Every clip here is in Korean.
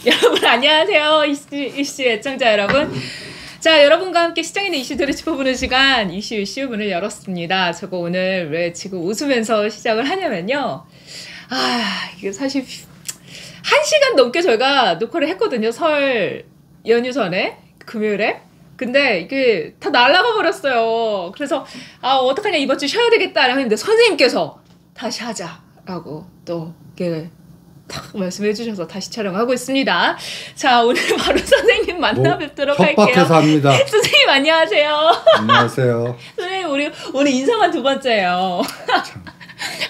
여러분 안녕하세요. 이슈 애청자 여러분. 자, 여러분과 함께 시장에 있는 이슈들을 짚어보는 시간 이슈 문을 열었습니다. 저거 오늘 왜 지금 웃으면서 시작을 하냐면요. 이게 사실 1시간 넘게 저희가 녹화를 했거든요. 설 연휴 전에 금요일에. 근데 이게 다 날아가 버렸어요. 그래서 어떡하냐, 이번 주 쉬어야 되겠다 했는데 선생님께서 다시 하자라고 또 이렇게 딱 말씀해 주셔서 다시 촬영하고 있습니다. 자, 오늘 바로 선생님 만나 뵙도록 할게요. 협박해서 합니다. 선생님 안녕하세요. 안녕하세요. 선생님 우리 오늘 인사만 2번째예요.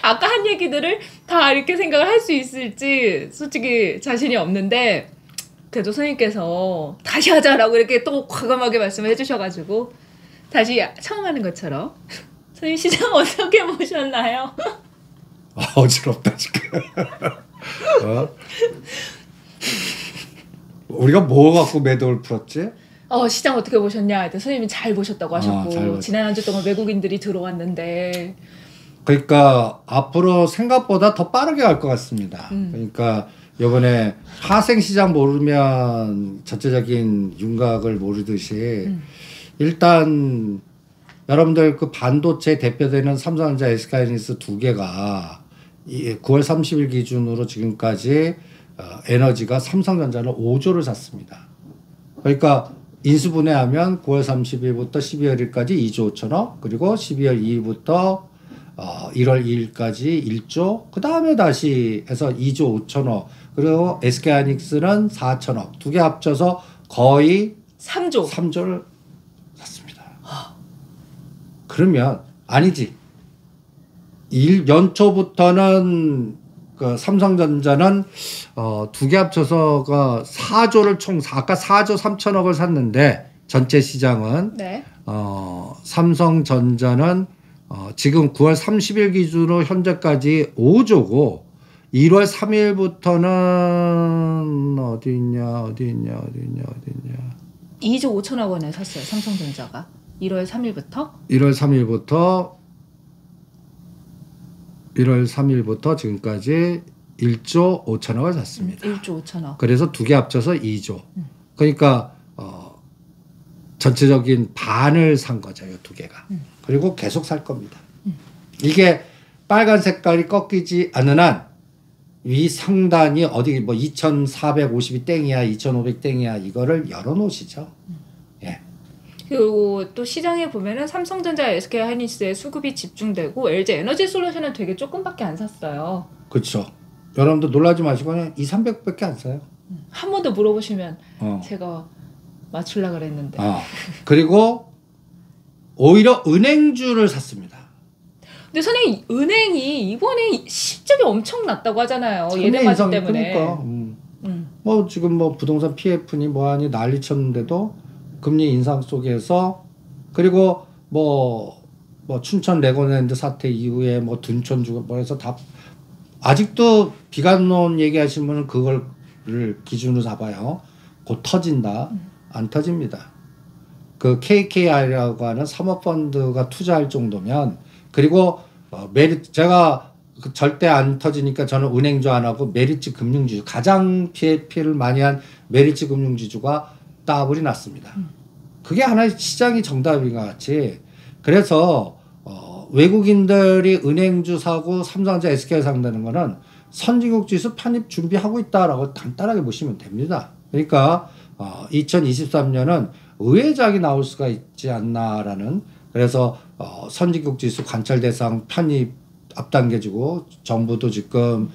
아까 한 얘기들을 다 이렇게 생각을 할 수 있을지 솔직히 자신이 없는데 그래도 선생님께서 다시 하자라고 이렇게 또 과감하게 말씀을 해주셔가지고 다시 처음 하는 것처럼 선생님 시장 어떻게 보셨나요? 어지럽다 지금. 우리가 뭐 갖고 매도를 풀었지? 시장 어떻게 보셨냐 했더니 선생님이 잘 보셨다고 하셨고 지난 한 주 동안 외국인들이 들어왔는데 그러니까 앞으로 생각보다 더 빠르게 갈 것 같습니다. 그러니까 이번에 하생시장 모르면 전체적인 윤곽을 모르듯이 일단 여러분들 그 반도체 대표되는 삼성전자, SK하이닉스 두 개가 9월 30일 기준으로 지금까지 에너지가 삼성전자는 5조를 샀습니다. 그러니까 인수분해하면 9월 30일부터 12월 1일까지 2조 5천억, 그리고 12월 2일부터 1월 2일까지 1조, 그 다음에 다시 해서 2조 5천억, 그리고 SK하이닉스는 4천억, 두 개 합쳐서 거의 3조를 샀습니다. 그러면 아니지. 연초부터는 그 삼성전자는 두 개 합쳐서가 4조를 아까 4조 3천억을 샀는데 전체 시장은 네. 삼성전자는 지금 9월 30일 기준으로 현재까지 5조고 1월 3일부터는 어디 있냐 2조 5천억 원에 샀어요. 삼성전자가 1월 3일부터 지금까지 1조 5천억을 샀습니다. 1조 5천억. 그래서 두 개 합쳐서 2조. 그러니까 전체적인 반을 산 거죠, 이 두 개가. 그리고 계속 살 겁니다. 이게 빨간 색깔이 꺾이지 않는 한 위 상단이 어디 뭐 2,450이 땡이야, 2,500 땡이야, 이거를 열어놓으시죠. 예. 그리고 또 시장에 보면은 삼성전자, SK하이닉스의 수급이 집중되고 LG 에너지솔루션은 되게 조금밖에 안 샀어요. 그렇죠. 여러분들 놀라지 마시고 그냥 2,300밖에 안 사요. 한 번 더 물어보시면 제가 맞추려고 그랬는데. 그리고 오히려 은행주를 샀습니다. 근데 선생님 은행이 이번에 실적이 엄청 났다고 하잖아요. 예대 맞이 때문에. 그러니까 뭐 지금 뭐 부동산 PF니 뭐하니 난리 쳤는데도 금리 인상 속에서, 그리고 뭐 춘천 레고랜드 사태 이후에 뭐 둔촌주가 뭐 해서 다 아직도 비관론 얘기하시는 분은 그걸 기준으로 잡아요. 곧 터진다. 안 터집니다. 그 KKR이라고 하는 사모펀드가 투자할 정도면, 그리고 제가 절대 안 터지니까 저는 은행주 안 하고 메리츠 금융지주, 가장 피해를 많이 한 메리츠 금융지주가 따블이 났습니다. 그게 하나의 시장이 정답인 것 같이. 그래서 외국인들이 은행주 사고 삼성전자, SK 상다는 거는 선진국 지수 편입 준비하고 있다라고 간단하게 보시면 됩니다. 그러니까 2023년은 의외작이 나올 수가 있지 않나라는, 그래서 선진국 지수 관찰 대상 편입 앞당겨지고, 정부도 지금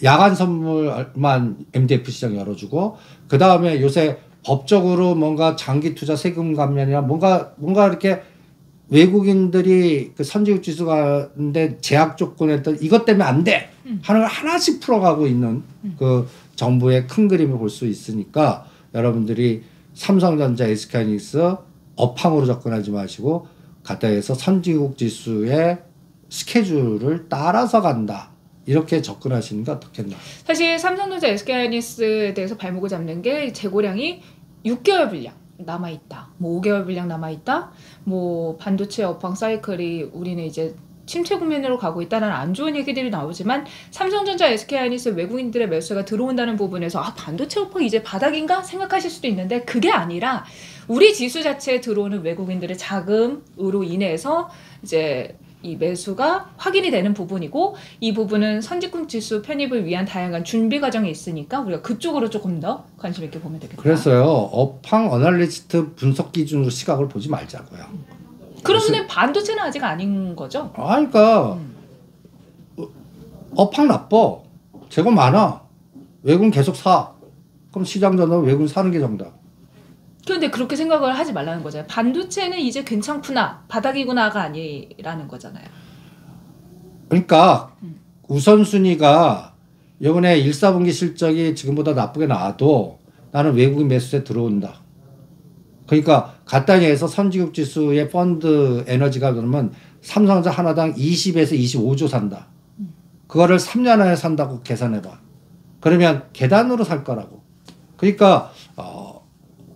야간 선물만 MDF 시장 열어주고, 그 다음에 요새 법적으로 뭔가 장기 투자 세금 감면이나 뭔가 이렇게 외국인들이 그 선진국 지수 가는데 제약 조건에 했던 이것 때문에 안 돼 하는 걸 하나씩 풀어가고 있는 그 정부의 큰 그림을 볼 수 있으니까, 여러분들이 삼성전자, SK하이닉스 업황으로 접근하지 마시고 가까이에서 선진국 지수의 스케줄을 따라서 간다, 이렇게 접근하시는 게 어떻겠나. 사실 삼성전자, SK하이닉스에 대해서 발목을 잡는 게 재고량이 6개월 분량 남아있다, 뭐 5개월 분량 남아있다, 뭐 반도체 업황 사이클이 우리는 이제 침체 국면으로 가고 있다는 안 좋은 얘기들이 나오지만 삼성전자, SK하이닉스 외국인들의 매수가 들어온다는 부분에서 반도체 오퍼 이제 바닥인가 생각하실 수도 있는데 그게 아니라 우리 지수 자체에 들어오는 외국인들의 자금으로 인해서 이제 이 매수가 확인이 되는 부분이고 이 부분은 선진국 지수 편입을 위한 다양한 준비 과정이 있으니까 우리가 그쪽으로 조금 더 관심 있게 보면 되겠다. 그래서요. 업황 어널리스트 분석 기준으로 시각을 보지 말자고요. 그러면 반도체는 아직 아닌 거죠? 그러니까 업황 나빠. 재고 많아. 외국인 계속 사. 그럼 시장 전환 외국인 사는 게 정답. 그런데 그렇게 생각을 하지 말라는 거잖아요. 반도체는 이제 괜찮구나, 바닥이구나가 아니라는 거잖아요. 그러니까 우선순위가 이번에 1, 4분기 실적이 지금보다 나쁘게 나와도 나는 외국인 매수세 들어온다. 그러니까 간단히 해서 선진국 지수의 펀드 에너지가 그러면 삼성전자 하나당 20에서 25조 산다. 그거를 3년 안에 산다고 계산해봐. 그러면 계단으로 살 거라고. 그러니까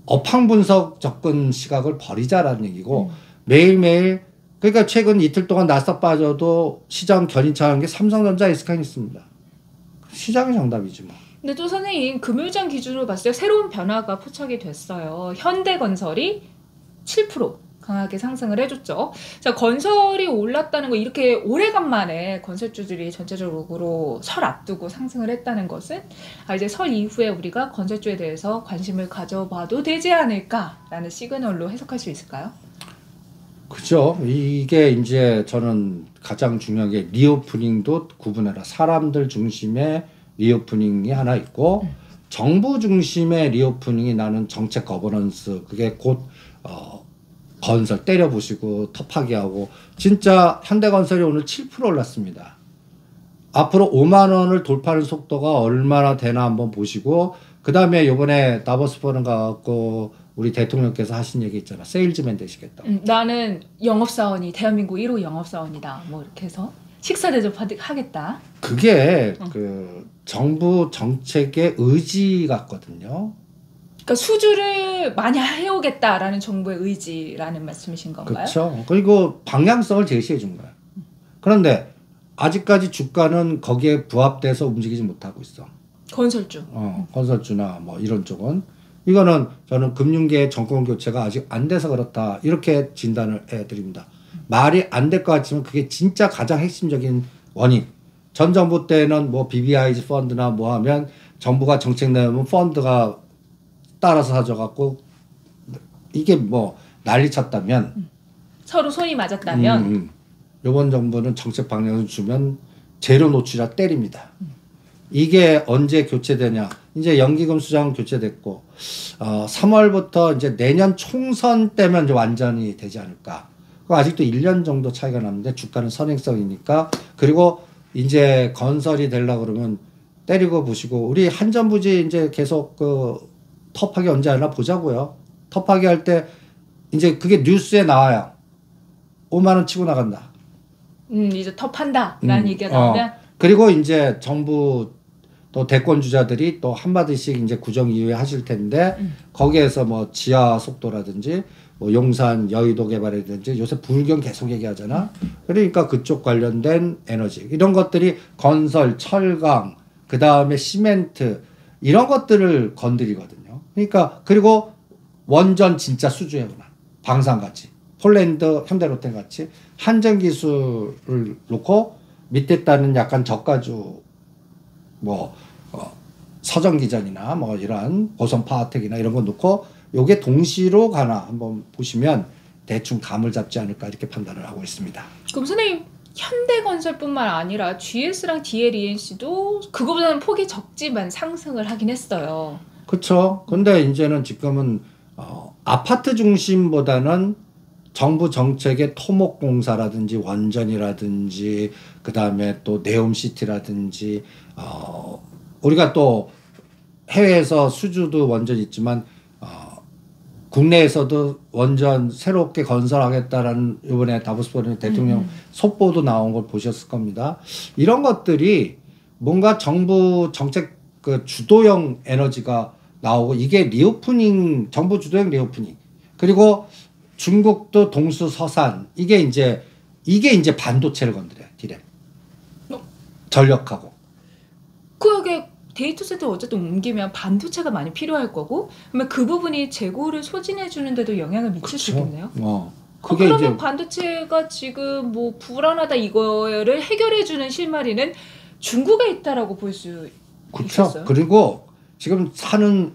업황 분석 접근 시각을 버리자라는 얘기고 매일매일 그러니까 최근 이틀 동안 나스닥 빠져도 시장 견인차한 게 삼성전자, SK하이닉스입니다. 시장이 정답이지 뭐. 근데 또 선생님 금요일장 기준으로 봤을 때 새로운 변화가 포착이 됐어요. 현대건설이 7% 강하게 상승을 해줬죠. 자, 건설이 올랐다는 거 이렇게 오래간만에 건설주들이 전체적으로 설 앞두고 상승을 했다는 것은 이제 설 이후에 우리가 건설주에 대해서 관심을 가져봐도 되지 않을까라는 시그널로 해석할 수 있을까요? 그죠. 이게 이제 저는 가장 중요한 게 리오프닝도 구분해라. 사람들 중심의 리오프닝이 하나 있고 정부 중심의 리오프닝이 나는 정책 거버넌스 그게 곧 건설 때려부시고 터파기하고 진짜 현대건설이 오늘 7% 올랐습니다. 앞으로 5만 원을 돌파하는 속도가 얼마나 되나 한번 보시고 그 다음에 이번에 다보스 포럼 가갖고 우리 대통령께서 하신 얘기 있잖아. 세일즈맨 되시겠다. 나는 영업사원이 대한민국 1호 영업사원이다. 뭐 이렇게 해서 식사 대접하겠다. 그게 그 정부 정책의 의지 같거든요. 그러니까 수주를 많이 해오겠다라는 정부의 의지라는 말씀이신 건가요? 그렇죠. 그리고 방향성을 제시해 준 거야. 그런데 아직까지 주가는 거기에 부합돼서 움직이지 못하고 있어. 건설주. 건설주나 뭐 이런 쪽은. 이거는 저는 금융계 정권 교체가 아직 안 돼서 그렇다. 이렇게 진단을 해드립니다. 말이 안 될 것 같지만 그게 진짜 가장 핵심적인 원인. 전 정부 때는 뭐 BBIG 펀드나 뭐 하면 정부가 정책 내면 펀드가 따라서 사줘갖고 이게 뭐 난리 쳤다면 서로 손이 맞았다면 이번 정부는 정책 방향을 주면 재료 노출이라 때립니다. 이게 언제 교체되냐? 이제 연기금 수장 교체됐고 3월부터 이제 내년 총선 때면 이제 완전히 되지 않을까? 아직도 1년 정도 차이가 나는데 주가는 선행성이니까 그리고 이제 건설이 되려고 그러면 때리고 부시고 우리 한전부지 이제 계속 그 터파기 언제 하나 보자고요. 터파기 할 때 이제 그게 뉴스에 나와요. 5만 원 치고 나간다. 이제 터판다라는 얘기가 나오면 그리고 이제 정부 또 대권 주자들이 또 한마디씩 이제 구정 이후에 하실 텐데 거기에서 뭐 지하 속도라든지 뭐 용산 여의도 개발이라든지 요새 불경 계속 얘기하잖아. 그러니까 그쪽 관련된 에너지 이런 것들이 건설, 철강, 그 다음에 시멘트 이런 것들을 건드리거든요. 그러니까 그리고 원전 진짜 수주해구나. 방산같이 폴란드 현대로템같이 한전기술을 놓고 밑에 따는 약간 저가주 뭐 서정기전이나 뭐 이런 보선 파워텍이나 이런 거 놓고 요게 동시로 가나 한번 보시면 대충 감을 잡지 않을까 이렇게 판단을 하고 있습니다. 그럼 선생님 현대건설뿐만 아니라 GS랑 DLENC도 그거보다는 폭이 적지만 상승을 하긴 했어요. 그렇죠. 근데 이제는 지금은 아파트 중심보다는 정부 정책의 토목공사라든지 원전이라든지 그 다음에 또 네옴시티라든지 우리가 또 해외에서 수주도 원전 있지만 국내에서도 원전 새롭게 건설하겠다라는 이번에 다보스 포럼 대통령 속보도 나온 걸 보셨을 겁니다. 이런 것들이 뭔가 정부 정책 그 주도형 에너지가 나오고 이게 리오프닝 정부 주도형 리오프닝 그리고 중국도 동수 서산 이게 이제 이게 이제 반도체를 건드려요. 디램. 어? 전력하고. 그게 데이터 센터 어쨌든 옮기면 반도체가 많이 필요할 거고 그러면 그 부분이 재고를 소진해 주는데도 영향을 미칠 수 있겠네요. 그게 그러면 이제 반도체가 지금 뭐 불안하다 이거를 해결해 주는 실마리는 중국에 있다라고 볼 수 그렇죠. 있겠어요? 그리고 지금 사는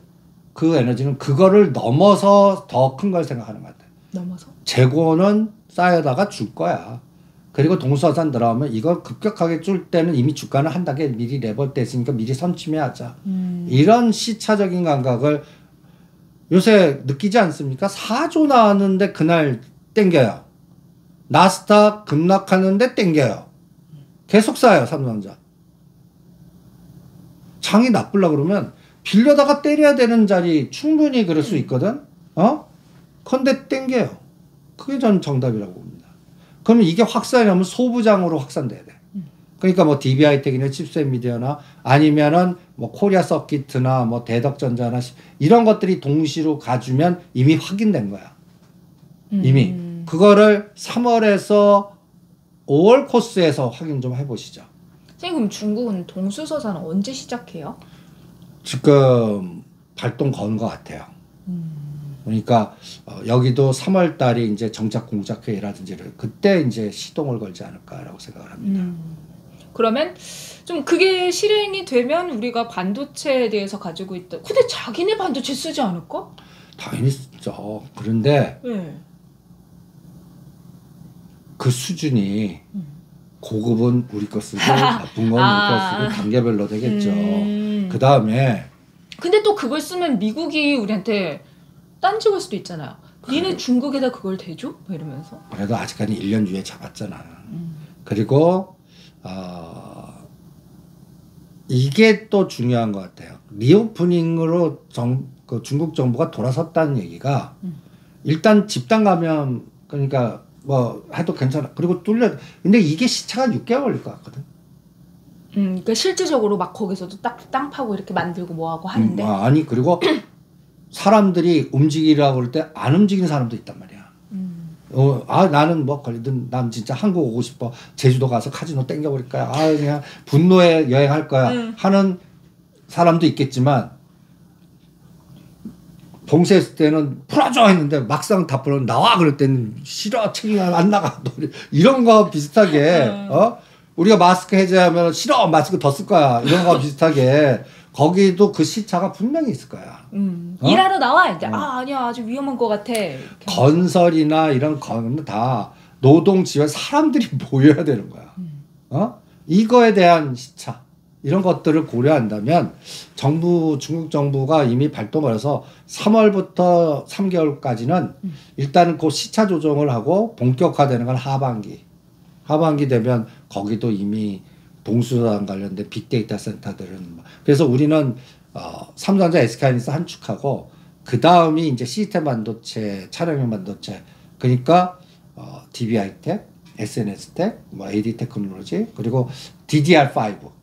그 에너지는 그거를 넘어서 더 큰 걸 생각하는 것 같아요. 넘어서? 재고는 쌓여다가 줄 거야. 그리고 동수화산 들어가면 이거 급격하게 줄 때는 이미 주가는 한 단계 미리 레벨 때 있으니까 미리 선침해하자. 이런 시차적인 감각을 요새 느끼지 않습니까? 4조 나왔는데 그날 땡겨요. 나스닥 급락하는데 땡겨요. 계속 싸요, 삼성전자. 장이 나쁘려고 그러면 빌려다가 때려야 되는 자리 충분히 그럴 수 있거든? 근데 땡겨요. 그게 전 정답이라고 봅니다. 그러면 이게 확산하면 소부장으로 확산돼야 돼. 그러니까 뭐 DB하이텍이나 칩셋미디어나 아니면은 뭐 코리아 서킷이나 뭐 대덕전자나 이런 것들이 동시로 가주면 이미 확인된 거야. 이미. 그거를 3월에서 5월 코스에서 확인 좀 해보시죠. 선생님 그럼 중국은 동수서산은 언제 시작해요? 지금 발동 건 것 같아요. 그러니까 여기도 3월 달이 이제 정착 공작회의라든지를 그때 이제 시동을 걸지 않을까라고 생각을 합니다. 그러면 좀 그게 실행이 되면 우리가 반도체에 대해서 가지고 있다. 근데 자기네 반도체 쓰지 않을까? 당연히 쓰죠. 그런데 네. 그 수준이 고급은 우리 거 쓰고 나쁜 건 우리 거 쓰고 단계별로 되겠죠. 그 다음에 근데 또 그걸 쓰면 미국이 우리한테 딴지 걸 수도 있잖아요. 니네 중국에다 그걸 대줘? 뭐 이러면서. 그래도 아직까지 1년 유예 잡았잖아. 그리고 이게 또 중요한 것 같아요. 리오프닝으로 그 중국 정부가 돌아섰다는 얘기가 일단 집단 감염 그러니까 뭐 해도 괜찮아. 그리고 뚫려. 근데 이게 시차가 6개월 걸릴 것 같거든. 그러니까 실질적으로 막 거기서도 딱 땅 파고 이렇게 만들고 뭐하고 하는데. 아니 그리고 사람들이 움직이라고 그럴 때 안 움직이는 사람도 있단 말이야. 나는 뭐 걸리든 난 진짜 한국 오고 싶어. 제주도 가서 카지노 땡겨버릴 거야. 그냥 분노에 여행할 거야. 하는 사람도 있겠지만 봉쇄했을 때는 풀어줘 했는데 막상 다 풀어 나와 그럴 때는 싫어 책임 안 나가 이런 거 비슷하게 우리가 마스크 해제하면 싫어 마스크 더 쓸 거야 이런 거 비슷하게 거기도 그 시차가 분명히 있을 거야. 일하러 나와 이제 아니야 아주 위험한 것 같아. 건설이나 이런 거는 다 노동 지원 사람들이 모여야 되는 거야. 이거에 대한 시차 이런 것들을 고려한다면 중국 정부가 이미 발동을 해서 3월부터 3개월까지는 일단은 그 시차 조정을 하고 본격화되는 건 하반기 되면 거기도 이미 동수산 관련된 빅데이터 센터들은 그래서 우리는 삼성전자 SK하이닉스 한 축하고 그 다음이 이제 시스템 반도체, 차량용 반도체 그러니까 DB하이텍, SNS텍, 뭐 AD 테크놀로지 그리고 DDR5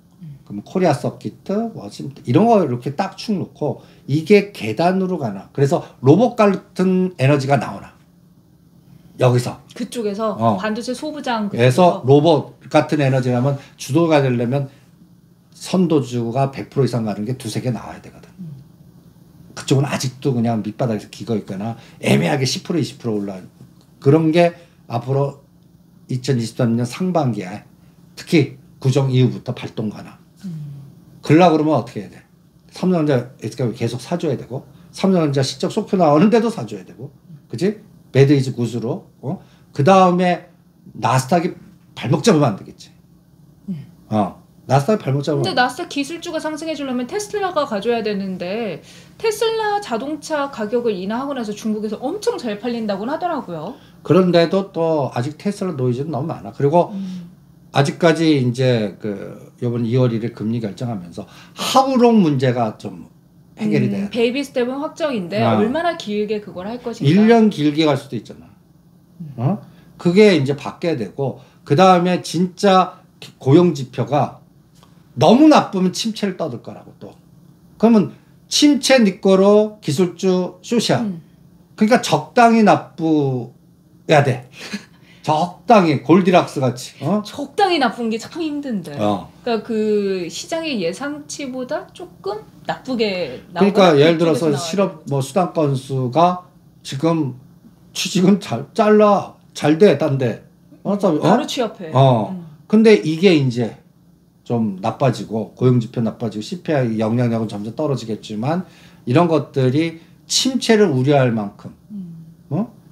그럼 코리아 서킷, 뭐 이런 거 이렇게 딱 축 놓고 이게 계단으로 가나. 그래서 로봇 같은 에너지가 나오나. 여기서. 그쪽에서 반도체 소부장 그래서 로봇 같은 에너지라면 주도가 되려면 선도주가 100% 이상 가는 게 두세 개 나와야 되거든. 그쪽은 아직도 그냥 밑바닥에서 기거 있거나 애매하게 10% 20% 올라. 그런 게 앞으로 2023년 상반기에 특히 구정 이후부터 발동 가나. 그러려고 그러면 어떻게 해야 돼? 삼성전자 SK 계속 사줘야 되고 삼성전자 실적 속표 나오는데도 사줘야 되고 그치? 배드 이즈 굿으로 그 다음에 나스닥이 발목 잡으면 안 되겠지. 나스닥이 발목 잡으면 근데 나스닥 기술주가 상승해 주려면 테슬라가 가져야 되는데 테슬라 자동차 가격을 인하하고 나서 중국에서 엄청 잘 팔린다고는 하더라고요. 그런데도 또 아직 테슬라 노이즈는 너무 많아. 그리고 아직까지 이제 이번 2월 1일 금리 결정하면서 하우롱 문제가 좀 해결이 돼요. 베이비 스텝은 확정인데 얼마나 길게 그걸 할 것인가. 1년 길게 갈 수도 있잖아. 그게 이제 바뀌어야 되고 그 다음에 진짜 고용 지표가 너무 나쁘면 침체를 떠들 거라고 또. 그러면 침체 네 거로 기술주 숏이야. 그러니까 적당히 나쁘야 돼. 적당히 골디락스 같이. 적당히 나쁜 게 참 힘든데. 그러니까 그 시장의 예상치보다 조금 나쁘게 나오거나. 그러니까 예를 들어서 실업 뭐 수당 건수가 지금 취직은 잘 돼, 딴데. 바로 취업해. 근데 이게 이제 좀 나빠지고 고용지표 나빠지고 CPI 영향력은 점점 떨어지겠지만 이런 것들이 침체를 우려할 만큼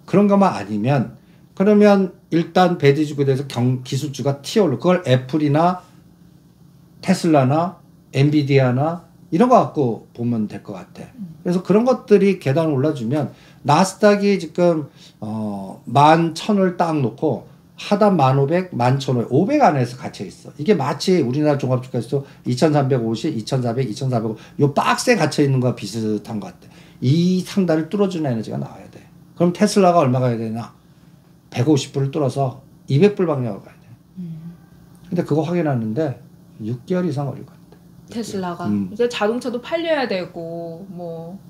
그런 것만 아니면 그러면 일단 배드주에 대해서 기술주가 튀어올라. 그걸 애플이나 테슬라나 엔비디아나 이런 거 갖고 보면 될 것 같아. 그래서 그런 것들이 계단을 올라주면 나스닥이 지금 11,000을 딱 놓고 하단 1,500, 11,500, 500 안에서 갇혀 있어. 이게 마치 우리나라 종합주가에서 2,350, 2,400, 2,400 요 박스에 갇혀 있는 거와 비슷한 것 같아. 이 상단을 뚫어주는 에너지가 나와야 돼. 그럼 테슬라가 얼마 가야 되나? 150불을 뚫어서 200불 방향으로 가야 돼. 근데 그거 확인하는데 6개월 이상 걸릴 것 같아. 테슬라가. 이제 자동차도 팔려야 되고 뭐.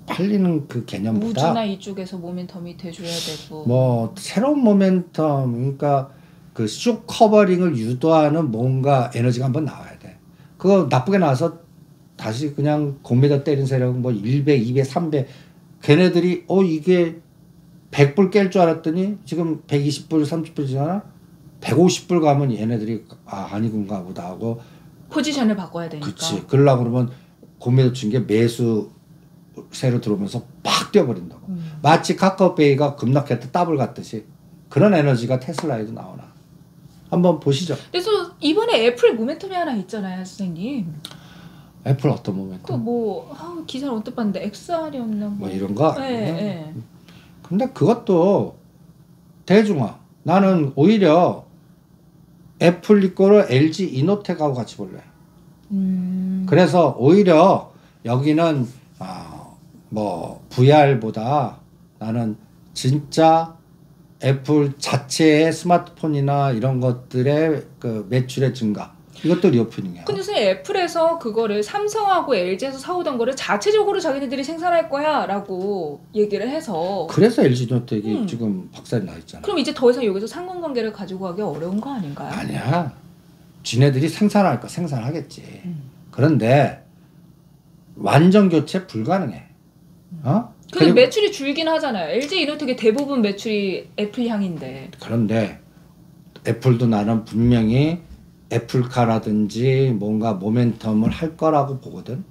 팔리는 그 개념보다 우주나 이쪽에서 모멘텀이 돼줘야 되고 뭐 새로운 모멘텀 그러니까 그 쑥 커버링을 유도하는 뭔가 에너지가 한번 나와야 돼. 그거 나쁘게 나와서 다시 그냥 공매도 때린 세력은 뭐 100, 200, 300 걔네들이 이게 100불 깰 줄 알았더니 지금 120불, 30불이잖아. 150불 가면 얘네들이 아니군가 보다 하고 포지션을 바꿔야 되니까. 그치. 그러려고 그러면 공매도 친 게 매수 새로 들어오면서 팍 뛰어버린다고. 마치 카카오페이가 급락했다 더블 갔듯이 그런 에너지가 테슬라에도 나오나. 한번 보시죠. 그래서 이번에 애플 모멘텀이 하나 있잖아요, 선생님. 애플 어떤 모멘텀? 또 뭐 기사를 언뜻 봤는데 XR이었나 뭐 이런 거? 네. 근데 그것도 대중화. 나는 오히려 애플 거를 LG 이노텍하고 같이 볼래. 그래서 오히려 여기는 뭐 VR보다 나는 진짜 애플 자체의 스마트폰이나 이런 것들의 그 매출의 증가 이것도 리오프닝이야. 근데 선생님 애플에서 그거를 삼성하고 LG에서 사오던 거를 자체적으로 자기네들이 생산할 거야 라고 얘기를 해서 그래서 LG 이노텍이 지금 박살이 나 있잖아. 그럼 이제 더 이상 여기서 상관관계를 가지고 가기 어려운 거 아닌가요? 아니야. 지네들이 생산할 거 생산하겠지. 그런데 완전 교체 불가능해. 근데 매출이 줄긴 하잖아요. LG 이노텍의 대부분 매출이 애플 향인데. 그런데 애플도 나는 분명히 애플카라든지 뭔가 모멘텀을 할 거라고 보거든.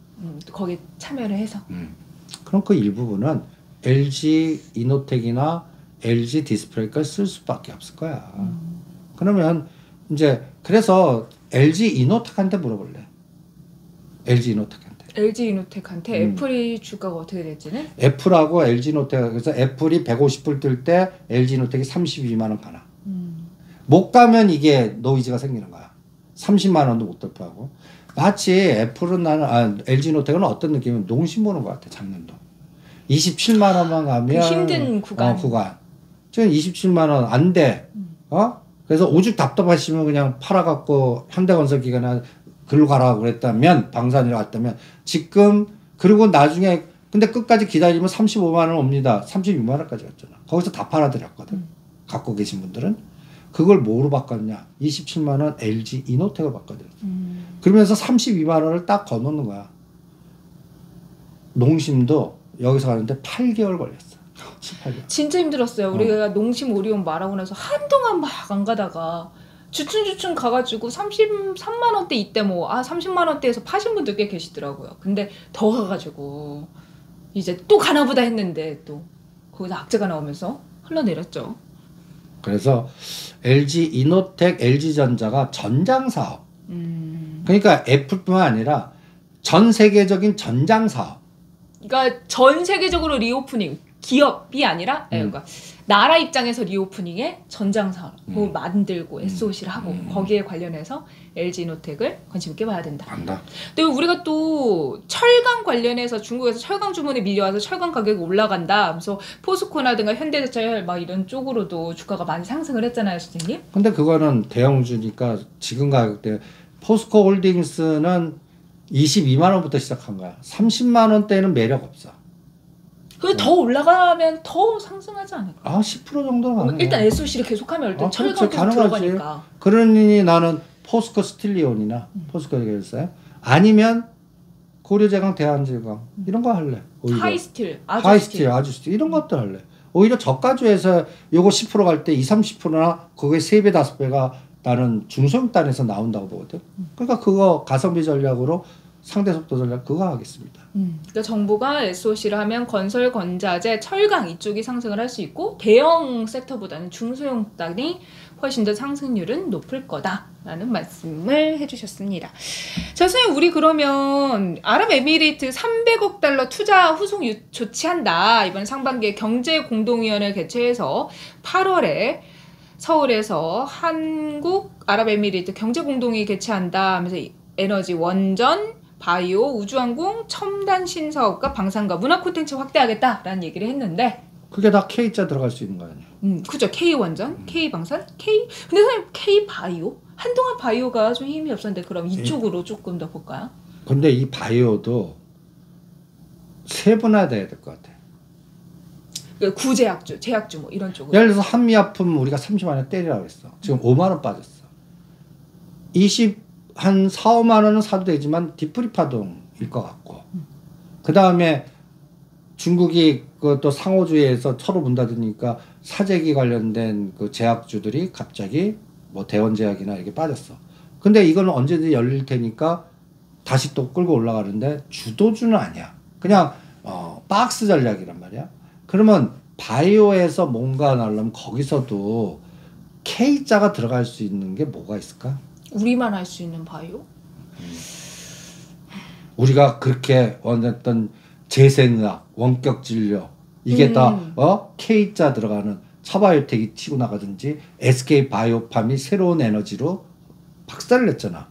거기 참여를 해서. 그럼 그 일부분은 LG 이노텍이나 LG 디스플레이가 쓸 수밖에 없을 거야. 그러면 이제 그래서 LG 이노텍한테 물어볼래. LG 이노텍한테. LG 이노텍한테 애플이 주가가 어떻게 될지는? 애플하고 LG 이노텍 그래서 애플이 150불 뜰 때 LG 이노텍이 32만 원 가나. 못 가면 이게 노이즈가 생기는 거야. 30만 원도 못 돌파하고. 마치 애플은 나는 LG 이노텍은 어떤 느낌이면 농심 보는 것 같아. 작년도 27만 원만 가면 그 힘든 구간. 지금 27만 원 안 돼. 그래서 오죽 답답하시면 그냥 팔아갖고 현대건설 기관에 글로 가라고 그랬다면 방산이라고 했다면 지금 그리고 나중에 근데 끝까지 기다리면 35만 원 옵니다. 36만 원까지 갔잖아. 거기서 다 팔아드렸거든. 갖고 계신 분들은 그걸 뭐로 바꿨냐? 27만 원 LG 이노텍을 바꿔드렸어. 그러면서 32만 원을 딱 거놓는 거야. 농심도 여기서 가는데 8개월 걸렸어. 18개월. 진짜 힘들었어요. 우리가 농심 오리온 말하고 나서 한동안 막 안 가다가 주춤주춤 가가지고 33만 원대 이때 30만 원대에서 파신 분들 꽤 계시더라고요. 근데 더 가가지고 이제 또 가나보다 했는데 또 거기서 악재가 나오면서 흘러내렸죠. 그래서 LG 이노텍, LG전자가 전장 사업. 그러니까 애플뿐만 아니라 전 세계적인 전장 사업. 그러니까 전 세계적으로 리오프닝 기업이 아니라 그러니까 나라 입장에서 리오프닝에 전장 사업 만들고 SOC를 하고 거기에 관련해서 LG 이노텍을 관심 있게 봐야 된다. 근데 우리가 또 철강 관련해서 중국에서 철강 주문이 밀려와서 철강 가격이 올라간다 하면서 포스코나든가 현대제철 막 이런 쪽으로도 주가가 많이 상승을 했잖아요, 선생님. 근데 그거는 대형주니까 지금 가격대 포스코 홀딩스는 22만 원부터 시작한 거야. 30만 원대는 매력 없어. 더 올라가면 더 상승하지 않을까? 10% 정도는 가능해. 일단 SOC를 계속하면 일단 철강 계속 들어가니까. 그러니 나는 포스코 스틸리온이나 포스코 계열사요. 아니면 고려제강, 대한제강 이런 거 할래. 오히려. 하이스틸, 아주스틸 이런 것들 할래. 오히려 저가주에서 요거 10% 갈 때 20-30%나 그게 3배 5배가 나는 중소형단에서 나온다고 보거든. 그러니까 그거 가성비 전략으로 상대 속도 전략 그거 하겠습니다. 그러니까 정부가 SOC를 하면 건설, 건자재, 철강 이쪽이 상승을 할 수 있고 대형 섹터보다는 중소형 단이 훨씬 더 상승률은 높을 거다라는 말씀을 해주셨습니다. 자, 선생님 우리 그러면 아랍에미리트 300억 달러 투자 후속 조치한다. 이번 상반기에 경제공동위원회 개최해서 8월에 서울에서 한국 아랍에미리트 경제공동위 개최한다 하면서 에너지, 원전, 바이오, 우주항공, 첨단 신사업과 방산과 문화 콘텐츠 확대하겠다라는 얘기를 했는데 그게 다 K자 들어갈 수 있는 거 아니에요? 그죠. K원전, K방산, 근데 선생님 K바이오? 한동안 바이오가 좀 힘이 없었는데 그럼 이쪽으로 조금 더 볼까요? 근데 이 바이오도 세분화돼야 될 것 같아. 구제약주, 제약주 뭐 이런 쪽으로. 예를 들어서 한미약품 우리가 30만 원 때리라고 했어. 지금 5만 원 빠졌어. 한 4, 5만 원은 사도 되지만 디프리파동일 것 같고. 그 다음에 중국이 또 상호주의에서 서로 문 닫으니까 사재기 관련된 그 제약주들이 갑자기 뭐 대원제약이나 이렇게 빠졌어. 근데 이거는 언제든지 열릴 테니까 다시 또 끌고 올라가는데 주도주는 아니야. 그냥 박스 전략이란 말이야. 그러면 바이오에서 뭔가 나려면 거기서도 K자가 들어갈 수 있는 게 뭐가 있을까? 우리만 할 수 있는 바이오? 우리가 그렇게 원했던 재생의학, 원격진료 이게 다 K자 들어가는 차바이오텍이 튀고 나가든지 SK바이오팜이 새로운 에너지로 박살을 냈잖아.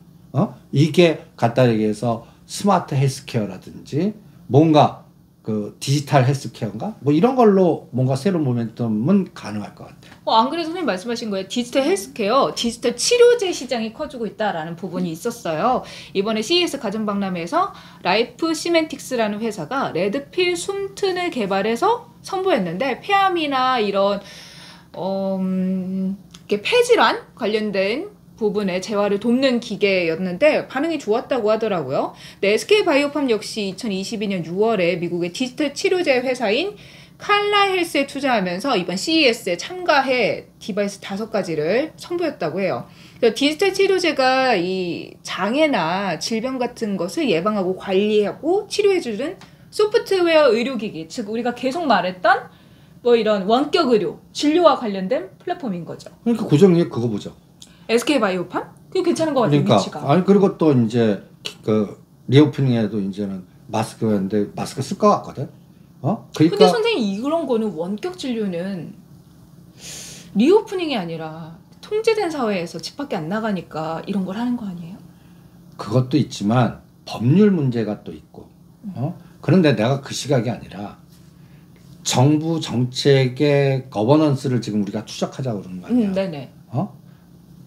이게 갖다 얘기해서 스마트 헬스케어라든지 뭔가 그 디지털 헬스케어인가? 뭐 이런 걸로 뭔가 새로운 모멘텀은 가능할 것 같아요. 안 그래도 선생님 말씀하신 거예요. 디지털 헬스케어, 디지털 치료제 시장이 커지고 있다라는 부분이 있었어요. 이번에 CES 가전박람회에서 라이프 시멘틱스라는 회사가 레드필 숨튼을 개발해서 선보였는데 폐암이나 이런 폐질환 관련된 부분에 재활을 돕는 기계였는데 반응이 좋았다고 하더라고요. 네, SK바이오팜 역시 2022년 6월에 미국의 디지털 치료제 회사인 칼라 헬스에 투자하면서 이번 CES에 참가해 디바이스 5가지를 선보였다고 해요. 디지털 치료제가 이 장애나 질병 같은 것을 예방하고 관리하고 치료해주는 소프트웨어 의료기기, 즉 우리가 계속 말했던 뭐 이런 원격 의료, 진료와 관련된 플랫폼인 거죠. 그러니까 고정리 그거 보자. SK바이오팜? 그게 괜찮은 것 같아요. 그러니까, 위치가. 그리고 또 이제 그 리오프닝에도 이제는 마스크인데 마스크 쓸 것 같거든. 그러니까. 근데 선생님 이런 거는 원격 진료는 리오프닝이 아니라 통제된 사회에서 집 밖에 안 나가니까 이런 걸 하는 거 아니에요? 그것도 있지만 법률 문제가 또 있고. 그런데 내가 그 시각이 아니라 정부 정책의 거버넌스를 지금 우리가 추적하자고 그러는 거 아니야. 네네.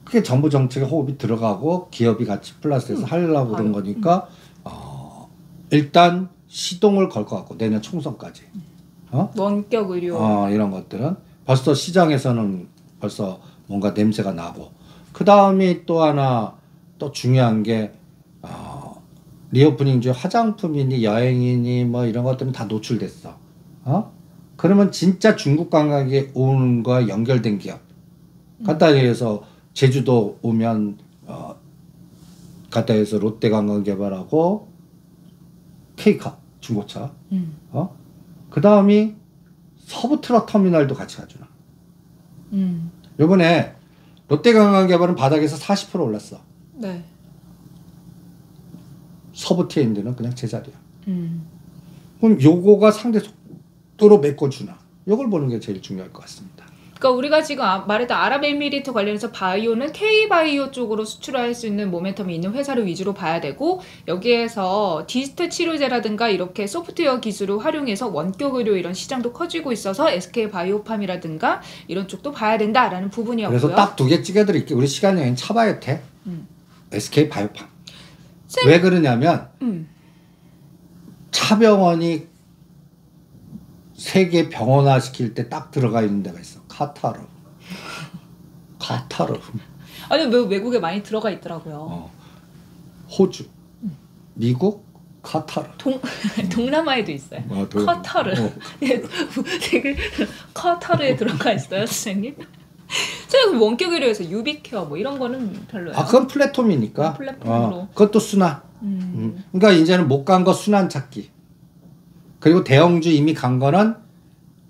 그게 정부 정책에 호흡이 들어가고 기업이 같이 플러스해서 하려고 그런 거니까 일단 시동을 걸 것 같고 내년 총선까지 원격 의료 이런 것들은 벌써 시장에서는 벌써 뭔가 냄새가 나고 그 다음에 또 하나 또 중요한 게 리오프닝 중에 화장품이니 여행이니 뭐 이런 것들은 다 노출됐어. 그러면 진짜 중국 관광객이 오는 거와 연결된 기업 간단히 해서 제주도 오면 갖다 해서 롯데관광개발하고 K카 중고차 그 다음이 서부트럭터미널도 같이 가주나. 요번에 롯데관광개발은 바닥에서 40% 올랐어. 네. 서부TND는 그냥 제자리야. 그럼 요거가 상대 속도로 메꿔주나. 요걸 보는 게 제일 중요할 것 같습니다. 그러니까 우리가 지금 말했던 아랍에미리트 관련해서 바이오는 K바이오 쪽으로 수출할 수 있는 모멘텀이 있는 회사를 위주로 봐야 되고 여기에서 디지털 치료제라든가 이렇게 소프트웨어 기술을 활용해서 원격 의료 이런 시장도 커지고 있어서 SK바이오팜이라든가 이런 쪽도 봐야 된다라는 부분이었고요. 그래서 딱 2개 찍어드릴게요. 우리 시간이 여행 차바이오텍, SK바이오팜. 왜 그러냐면 차병원이 세계 병원화 시킬 때 딱 들어가 있는 데가 있어. 카타르. 카타르. 아니 외국에 많이 들어가 있더라고요. 호주, 미국, 카타르. 동남아에도 있어요. 카타르. 되게 카타르에 들어가 있어요, 선생님. 선생님 원격 의료에서 유비케어 뭐 이런 거는 별로예요. 아 그건 플랫폼이니까. 플랫폼으로. 그것도 순환. 그러니까 이제는 못 간 거 순환 찾기. 그리고 대형주 이미 간 거는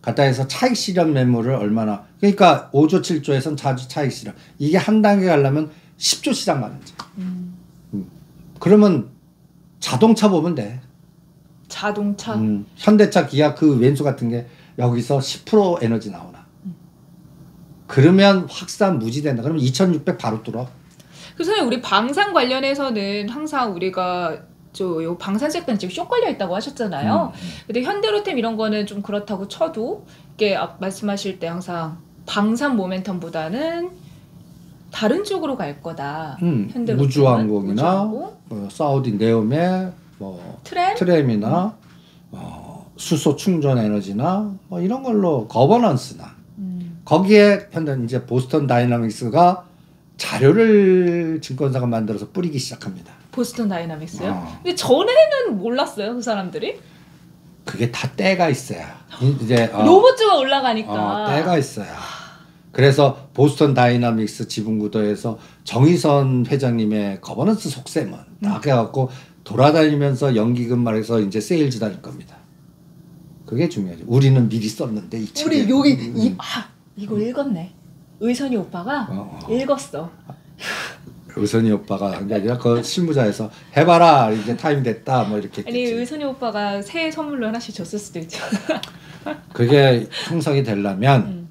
갖다 해서 차익 실현 매물을 얼마나. 그러니까 5조 7조에선 자주 차익 실현. 이게 한 단계 가려면 10조 시장 가는지. 그러면 자동차 보면 돼. 자동차. 현대차, 기아 그 왼수 같은 게 여기서 10% 에너지 나오나. 그러면 확산 무지된다. 그러면 2600 바로 뚫어. 그래서 우리 방산 관련해서는 항상 우리가 요 방산 섹터는 지금 쇼 걸려 있다고 하셨잖아요. 근데 현대로템 이런 거는 좀 그렇다고 쳐도 이게 말씀하실 때 항상 방산 모멘텀보다는 다른 쪽으로 갈 거다. 우주항공이나 사우디 네옴의 트램이나 수소 충전 에너지나 뭐 이런 걸로 거버넌스나 거기에 현대 이제 보스턴 다이나믹스가 자료를 증권사가 만들어서 뿌리기 시작합니다. 보스턴 다이나믹스요? 근데 전에는 몰랐어요, 그 사람들이? 그게 다 때가 있어요. 이제 로봇주가 올라가니까 때가 있어요. 그래서 보스턴 다이나믹스 지분구도에서 정의선 회장님의 거버넌스 속셈은 딱 해갖고 돌아다니면서 연기금 말해서 이제 세일즈 다닐 겁니다. 그게 중요하죠. 우리는 미리 썼는데 이 책에. 우리 여기 이거 읽었네. 의선이 오빠가 읽었어. 의선이 오빠가 한 게 아니라 그 실무자에서 해봐라 이제 타임 됐다 뭐 이렇게. 아니 의선이 오빠가 새해 선물로 하나씩 줬을 수도 있죠. 그게 형성이 되려면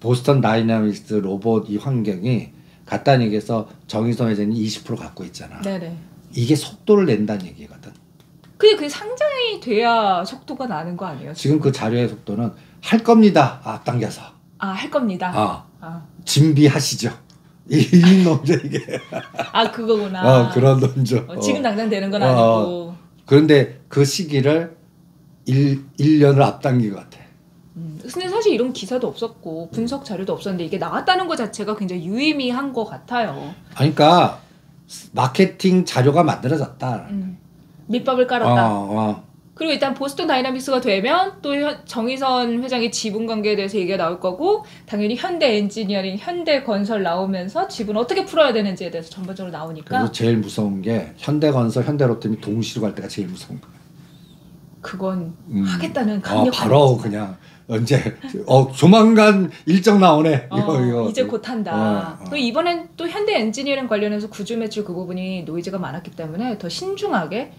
보스턴 다이나믹스 로봇 이 환경이 간단히 얘기해서 정의선 회장이 20% 갖고 있잖아. 네네. 이게 속도를 낸다는 얘기거든. 그게 상장이 돼야 속도가 나는 거 아니에요? 지금 그 자료의 속도는 할 겁니다. 앞당겨서. 할 겁니다. 준비하시죠. 이 논조 이게. 그거구나. 그런 논조. 지금 당장 되는 건 아니고. 그런데 그 시기를 1년을 앞당긴 것 같아. 근데 사실 이런 기사도 없었고 분석 자료도 없었는데 이게 나왔다는 것 자체가 굉장히 유의미한 것 같아요. 그러니까 마케팅 자료가 만들어졌다. 밑밥을 깔았다. 그리고 일단 보스턴 다이나믹스가 되면 또 정의선 회장의 지분 관계에 대해서 얘기가 나올 거고 당연히 현대 엔지니어링, 현대 건설 나오면서 지분 어떻게 풀어야 되는지에 대해서 전반적으로 나오니까. 그래서 제일 무서운 게 현대건설, 현대로템이 동시로 갈 때가 제일 무서운 거야. 그건 하겠다는 강력한 바로 그냥 언제 조만간 일정 나오네. 이거. 이제 곧 한다. 그리고 이번엔 또 현대 엔지니어링 관련해서 구주 매출 그 부분이 노이즈가 많았기 때문에 더 신중하게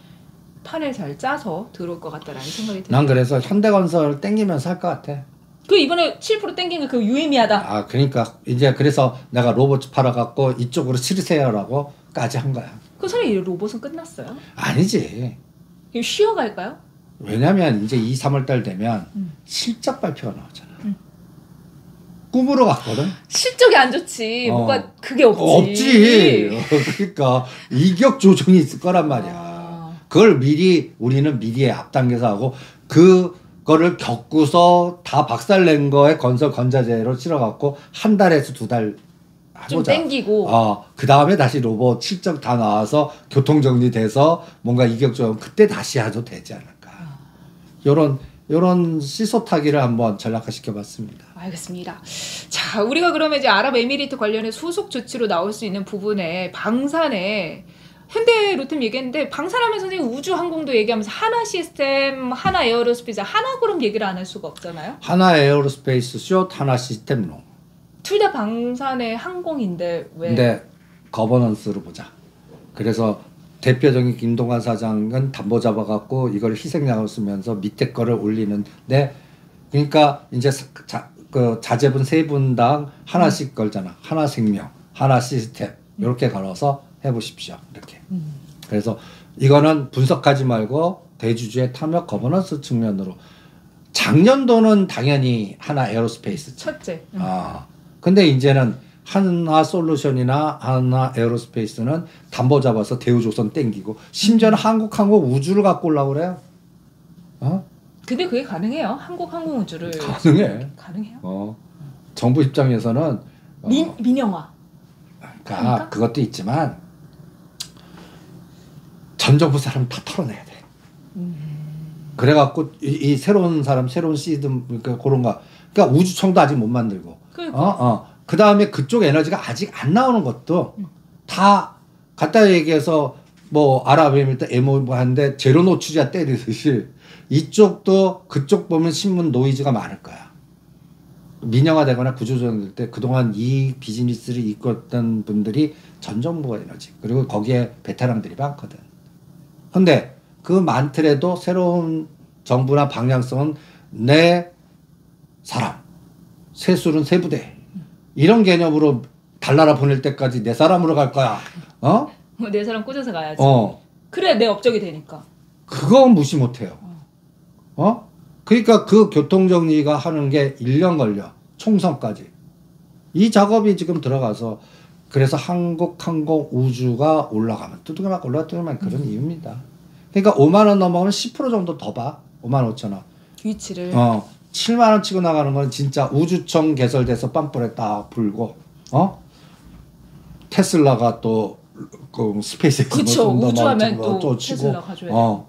판을 잘 짜서 들어올 것 같다라는 생각이 듭니다. 난 그래서 현대건설 땡기면서 할 것 같아. 그 이번에 7% 땡긴 거 그거 유의미하다. 그러니까 이제 그래서 내가 로봇 팔아갖고 이쪽으로 치르세요라고까지 한 거야. 그 사람이 로봇은 끝났어요? 아니지. 쉬어갈까요? 왜냐면 이제 2, 3월달 되면 실적 발표가 나오잖아. 꿈으로 갔거든. 실적이 안 좋지. 뭐가 그게 없지. 없지. 그러니까 이격 조정이 있을 거란 말이야. 그걸 우리는 미리 앞당겨서 하고 그거를 겪고서 다 박살낸 거에 건설 건자재로 실어갖고 한 달에서 2달 해보자. 좀 땡기고. 그 다음에 다시 로봇 실적 다 나와서 교통정리돼서 뭔가 이격조정 그때 다시 해도 되지 않을까. 요런 시소타기를 한번 전략화 시켜봤습니다. 알겠습니다. 자, 우리가 그러면 이제 아랍에미리트 관련해서 후속 조치로 나올 수 있는 부분에 방산에 현대로템 얘기했는데 방산하면서 선생님 우주항공도 얘기하면서 하나 시스템, 하나 에어로스페이스, 하나 그럼 얘기를 안 할 수가 없잖아요. 하나 에어로스페이스 숏, 하나 시스템 롱. 둘 다 방산의 항공인데 왜? 근데 거버넌스로 보자. 그래서 대표적인 김동관 사장은 담보 잡아갖고 이걸 희생양을 쓰면서 밑에 거를 올리는데 그러니까 이제 그 자재분 3분당 하나씩 걸잖아. 하나 생명, 하나 시스템 이렇게 걸어서 해보십시오. 이렇게. 그래서 이거는 분석하지 말고 대주주의 탐욕 거버넌스 측면으로 작년도는 당연히 하나 에어로스페이스 첫째. 근데 이제는 하나 솔루션이나 하나 에어로스페이스는 담보 잡아서 대우조선 땡기고 심지어는 한국항공 우주를 갖고 오려고 그래요. 근데 그게 가능해요? 한국 항공우주를 가능해요? 정부 입장에서는 민영화. 그러니까 그것도 있지만 전 정부 사람 다 털어내야 돼. 그래갖고 이 새로운 사람, 새로운 시드 그러니까 그런 거. 그러니까 우주청도 아직 못 만들고. 그러니까. 그 다음에 그쪽 에너지가 아직 안 나오는 것도 다 갖다 얘기해서 뭐 아랍에미리트 MOU 하는데 제로 노출자 때리듯이 이쪽도 그쪽 보면 신문 노이즈가 많을 거야. 민영화되거나 구조조정될 때 그동안 이 비즈니스를 이끌었던 분들이 전 정부가 에너지 그리고 거기에 베테랑들이 많거든. 근데 그 많더라도 새로운 정부나 방향성은 내 사람, 세술은 세부대 이런 개념으로 달나라 보낼 때까지 내 사람으로 갈 거야. 내 사람 꽂아서 가야지. 그래 내 업적이 되니까. 그거 무시 못해요. 그러니까 그 교통정리가 하는 게 1년 걸려. 총선까지. 이 작업이 지금 들어가서 그래서 한국항공우주가 올라가면 뚜둥이만 올라가면 그런 이유입니다. 그러니까 5만 원 넘어가면 10% 정도 더 봐. 5만 5천 원. 위치를. 7만 원 치고 나가는 건 진짜 우주청 개설돼서 빰불에 딱 불고 테슬라가 또 그 스페이스X 그쵸. 우주하면 또 테슬라 가져야 돼.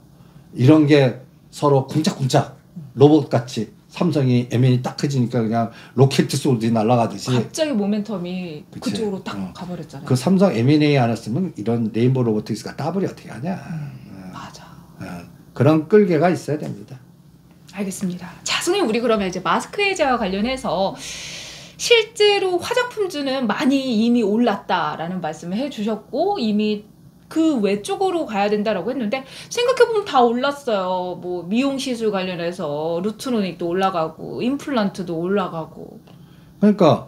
이런 게 서로 쿵짝쿵짝 로봇같이 삼성이 M&A 딱 해지니까 그냥 로켓 쏘듯이 날아가듯이 갑자기 모멘텀이 그치? 그쪽으로 딱 가버렸잖아요. 그 삼성 M&A 안 했으면 이런 레인보우 로보틱스가 따블이 어떻게 하냐. 맞아. 그런 끌개가 있어야 됩니다. 알겠습니다. 자, 선생님 우리 그러면 이제 마스크 해제와 관련해서 실제로 화장품주는 많이 이미 올랐다라는 말씀을 해주셨고 이미 그 외쪽으로 가야 된다라고 했는데 생각해보면 다 올랐어요. 뭐 미용 시술 관련해서 루트노닉도 올라가고 임플란트도 올라가고. 그러니까